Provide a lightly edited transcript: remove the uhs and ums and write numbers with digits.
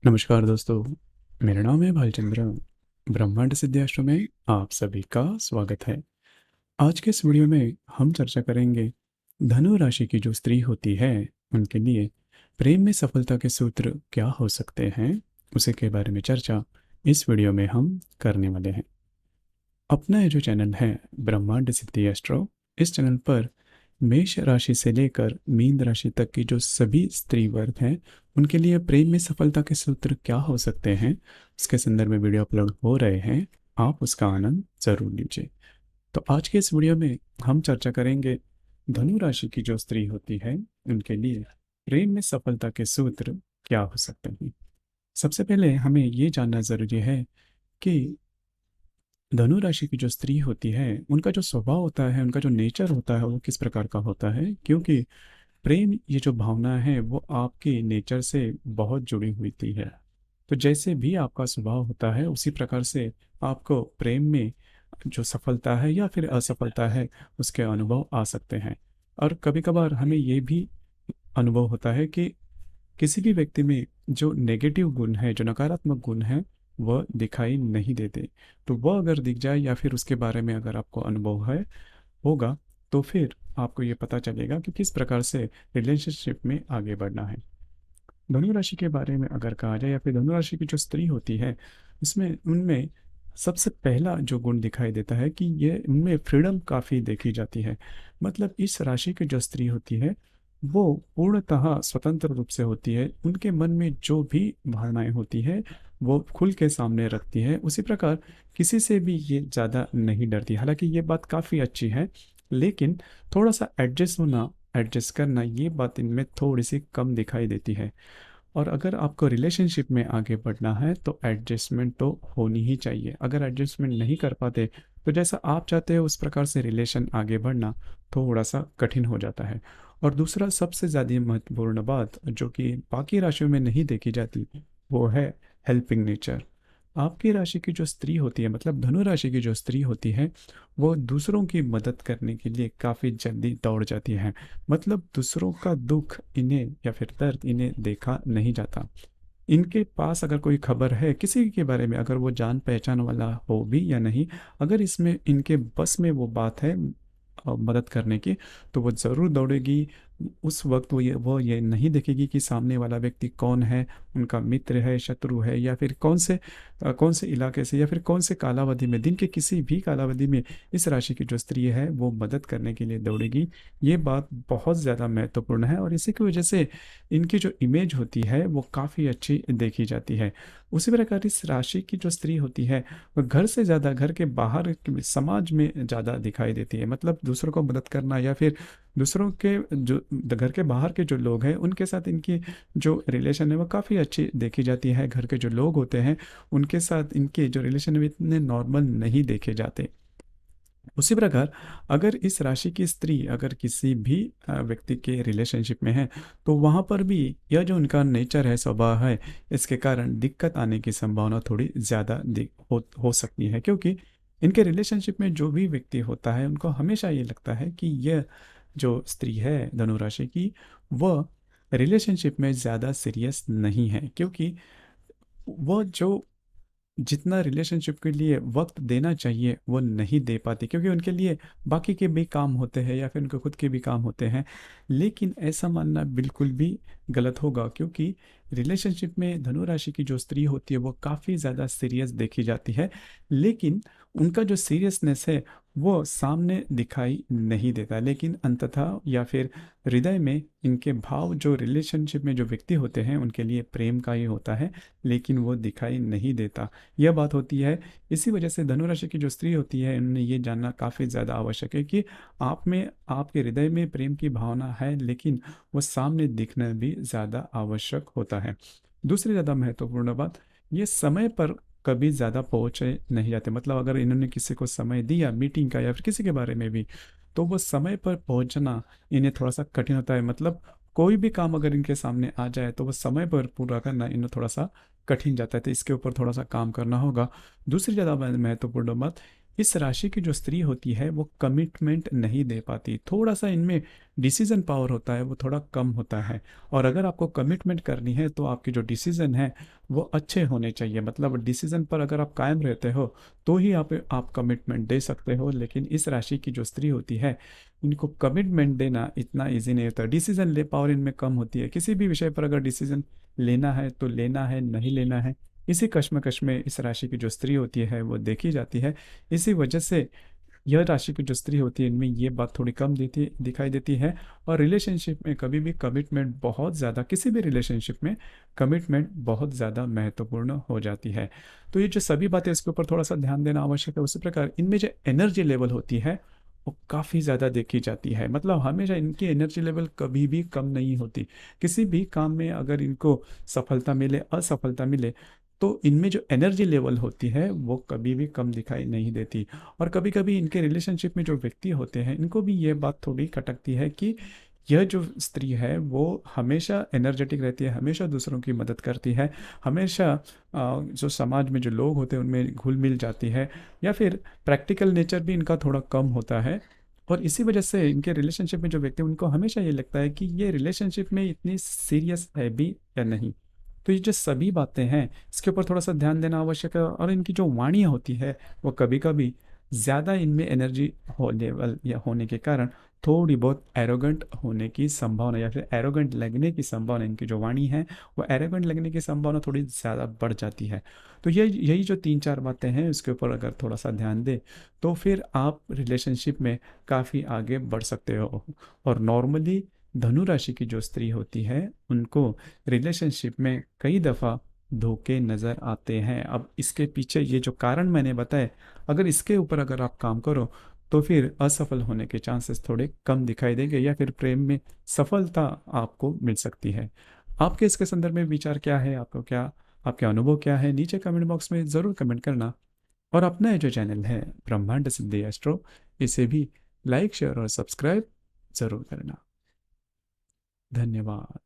नमस्कार दोस्तों, मेरा नाम है भालचंद्र। ब्रह्मांड सिद्धाश्रम में आप सभी का स्वागत है। आज के इस वीडियो में हम चर्चा करेंगे धनु राशि की जो स्त्री होती है उनके लिए प्रेम में सफलता के सूत्र क्या हो सकते हैं, उसी के बारे में चर्चा इस वीडियो में हम करने वाले हैं। अपना ये जो चैनल है ब्रह्मांड सिद्धि एस्ट्रो, इस चैनल पर मेष राशि से लेकर मीन राशि तक की जो सभी स्त्री वर्ग हैं उनके लिए प्रेम में सफलता के सूत्र क्या हो सकते हैं, उसके संदर्भ में वीडियो अपलोड हो रहे हैं। आप उसका आनंद जरूर लीजिए। तो आज के इस वीडियो में हम चर्चा करेंगे धनु राशि की जो स्त्री होती है उनके लिए प्रेम में सफलता के सूत्र क्या हो सकते हैं। सबसे पहले हमें ये जानना जरूरी है कि धनु राशि की जो स्त्री होती है उनका जो स्वभाव होता है, उनका जो नेचर होता है वो किस प्रकार का होता है, क्योंकि प्रेम ये जो भावना है वो आपके नेचर से बहुत जुड़ी हुई थी है। तो जैसे भी आपका स्वभाव होता है उसी प्रकार से आपको प्रेम में जो सफलता है या फिर असफलता है उसके अनुभव आ सकते हैं। और कभी कभार हमें ये भी अनुभव होता है कि किसी भी व्यक्ति में जो नेगेटिव गुण है, जो नकारात्मक गुण है, वह दिखाई नहीं देते। तो वह अगर दिख जाए या फिर उसके बारे में अगर आपको अनुभव है होगा तो फिर आपको ये पता चलेगा कि किस प्रकार से रिलेशनशिप में आगे बढ़ना है। धनु राशि के बारे में अगर कहा जाए या फिर धनु राशि की जो स्त्री होती है इसमें उनमें सबसे पहला जो गुण दिखाई देता है कि ये उनमें फ्रीडम काफ़ी देखी जाती है। मतलब इस राशि की जो स्त्री होती है वो पूर्णतः स्वतंत्र रूप से होती है। उनके मन में जो भी भावनाएं होती है वो खुल के सामने रखती है। उसी प्रकार किसी से भी ये ज़्यादा नहीं डरती। हालांकि ये बात काफ़ी अच्छी है, लेकिन थोड़ा सा एडजस्ट होना, एडजस्ट करना, ये बात इनमें थोड़ी सी कम दिखाई देती है। और अगर आपको रिलेशनशिप में आगे बढ़ना है तो एडजस्टमेंट तो होनी ही चाहिए। अगर एडजस्टमेंट नहीं कर पाते तो जैसा आप चाहते हो उस प्रकार से रिलेशन आगे बढ़ना थोड़ा सा कठिन हो जाता है। और दूसरा सबसे ज़्यादा महत्वपूर्ण बात जो कि बाकी राशियों में नहीं देखी जाती वो है हेल्पिंग नेचर। आपकी राशि की जो स्त्री होती है, मतलब धनु राशि की जो स्त्री होती है, वो दूसरों की मदद करने के लिए काफ़ी जल्दी दौड़ जाती है। मतलब दूसरों का दुख इन्हें या फिर दर्द इन्हें देखा नहीं जाता। इनके पास अगर कोई खबर है किसी के बारे में, अगर वो जान पहचान वाला हो भी या नहीं, अगर इसमें इनके बस में वो बात है मदद करने की, तो वो ज़रूर दौड़ेगी। उस वक्त वो ये नहीं देखेगी कि सामने वाला व्यक्ति कौन है, उनका मित्र है, शत्रु है, या फिर कौन से इलाके से या फिर कौन से कालावधि में, दिन के किसी भी कालावधि में इस राशि की जो स्त्री है वो मदद करने के लिए दौड़ेगी। ये बात बहुत ज़्यादा महत्वपूर्ण है और इसी की वजह से इनकी जो इमेज होती है वो काफ़ी अच्छी देखी जाती है। उसी प्रकार इस राशि की जो स्त्री होती है वो घर से ज़्यादा घर के बाहर समाज में ज़्यादा दिखाई देती है। मतलब दूसरों को मदद करना या फिर दूसरों के जो घर के बाहर के जो लोग हैं उनके साथ इनकी जो रिलेशन है वो काफ़ी अच्छी देखी जाती है। घर के जो लोग होते हैं उनके साथ इनके जो रिलेशन है वो इतने नॉर्मल नहीं देखे जाते। उसी प्रकार अगर इस राशि की स्त्री अगर किसी भी व्यक्ति के रिलेशनशिप में है तो वहाँ पर भी यह जो उनका नेचर है, स्वभाव है, इसके कारण दिक्कत आने की संभावना थोड़ी ज़्यादा हो सकती है। क्योंकि इनके रिलेशनशिप में जो भी व्यक्ति होता है उनको हमेशा ये लगता है कि यह जो स्त्री है धनु राशि की, वह रिलेशनशिप में ज़्यादा सीरियस नहीं है। क्योंकि वह जो जितना रिलेशनशिप के लिए वक्त देना चाहिए वो नहीं दे पाती, क्योंकि उनके लिए बाकी के भी काम होते हैं या फिर उनके खुद के भी काम होते हैं। लेकिन ऐसा मानना बिल्कुल भी गलत होगा, क्योंकि रिलेशनशिप में धनु राशि की जो स्त्री होती है वो काफ़ी ज़्यादा सीरियस देखी जाती है। लेकिन उनका जो सीरियसनेस है वो सामने दिखाई नहीं देता, लेकिन अंततः या फिर हृदय में इनके भाव जो रिलेशनशिप में जो व्यक्ति होते हैं उनके लिए प्रेम का ही होता है, लेकिन वो दिखाई नहीं देता। यह बात होती है। इसी वजह से धनु राशि की जो स्त्री होती है उन्हें ये जानना काफ़ी ज़्यादा आवश्यक है कि आप में, आपके हृदय में प्रेम की भावना है, लेकिन वो सामने दिखना भी ज़्यादा आवश्यक होता है। दूसरी ज़्यादा महत्वपूर्ण बात, ये समय पर कभी ज़्यादा पहुँचे नहीं जाते। मतलब अगर इन्होंने किसी को समय दिया मीटिंग का या फिर किसी के बारे में भी, तो वो समय पर पहुँचना इन्हें थोड़ा सा कठिन होता है। मतलब कोई भी काम अगर इनके सामने आ जाए तो वो समय पर पूरा करना इन्हें थोड़ा सा कठिन जाता है। तो इसके ऊपर थोड़ा सा काम करना होगा। दूसरी ज़्यादा महत्वपूर्ण बात, इस राशि की जो स्त्री होती है वो कमिटमेंट नहीं दे पाती, थोड़ा सा इनमें डिसीजन पावर होता है वो थोड़ा कम होता है। और अगर आपको कमिटमेंट करनी है तो आपके जो डिसीजन है वो अच्छे होने चाहिए, मतलब डिसीजन पर अगर आप कायम रहते हो तो ही आप कमिटमेंट दे सकते हो। लेकिन इस राशि की जो स्त्री होती है इनको कमिटमेंट देना इतना इजी नहीं होता, डिसीजन ले पावर इनमें कम होती है। किसी भी विषय पर अगर डिसीजन लेना है तो लेना है, नहीं लेना है, इसी कश्मकश में इस राशि की जो स्त्री होती है वो देखी जाती है। इसी वजह से यह राशि की जो स्त्री होती है इनमें ये बात थोड़ी कम दिखाई देती है। और रिलेशनशिप में कभी भी कमिटमेंट बहुत ज़्यादा, किसी भी रिलेशनशिप में कमिटमेंट बहुत ज़्यादा महत्वपूर्ण हो जाती है। तो ये जो सभी बातें इसके ऊपर थोड़ा सा ध्यान देना आवश्यक है। उसी प्रकार इनमें जो एनर्जी लेवल होती है वो काफ़ी ज़्यादा देखी जाती है, मतलब हमेशा इनकी एनर्जी लेवल कभी भी कम नहीं होती। किसी भी काम में अगर इनको सफलता मिले असफलता मिले तो इनमें जो एनर्जी लेवल होती है वो कभी भी कम दिखाई नहीं देती। और कभी कभी इनके रिलेशनशिप में जो व्यक्ति होते हैं इनको भी ये बात थोड़ी खटकती है कि यह जो स्त्री है वो हमेशा एनर्जेटिक रहती है, हमेशा दूसरों की मदद करती है, हमेशा जो समाज में जो लोग होते हैं उनमें घुल मिल जाती है, या फिर प्रैक्टिकल नेचर भी इनका थोड़ा कम होता है। और इसी वजह से इनके रिलेशनशिप में जो व्यक्ति उनको हमेशा ये लगता है कि ये रिलेशनशिप में इतनी सीरियस है भी या नहीं। तो ये जो सभी बातें हैं इसके ऊपर थोड़ा सा ध्यान देना आवश्यक है। और इनकी जो वाणी होती है वो कभी कभी ज़्यादा इनमें एनर्जी हो लेवल या होने के कारण थोड़ी बहुत एरोगेंट होने की संभावना या फिर एरोगेंट लगने की संभावना, इनकी जो वाणी है वो एरोगेंट लगने की संभावना थोड़ी ज़्यादा बढ़ जाती है। तो ये यही जो तीन चार बातें हैं उसके ऊपर अगर थोड़ा सा ध्यान दें तो फिर आप रिलेशनशिप में काफ़ी आगे बढ़ सकते हो। और नॉर्मली धनु राशि की जो स्त्री होती है उनको रिलेशनशिप में कई दफ़ा धोखे नज़र आते हैं। अब इसके पीछे ये जो कारण मैंने बताए, अगर इसके ऊपर अगर आप काम करो तो फिर असफल होने के चांसेस थोड़े कम दिखाई देंगे, या फिर प्रेम में सफलता आपको मिल सकती है। आपके इसके संदर्भ में विचार क्या है, आपको क्या, आपके अनुभव क्या है, नीचे कमेंट बॉक्स में ज़रूर कमेंट करना। और अपना ये जो चैनल है ब्रह्मांड सिद्धि एस्ट्रो, इसे भी लाइक शेयर और सब्सक्राइब ज़रूर करना। धन्यवाद।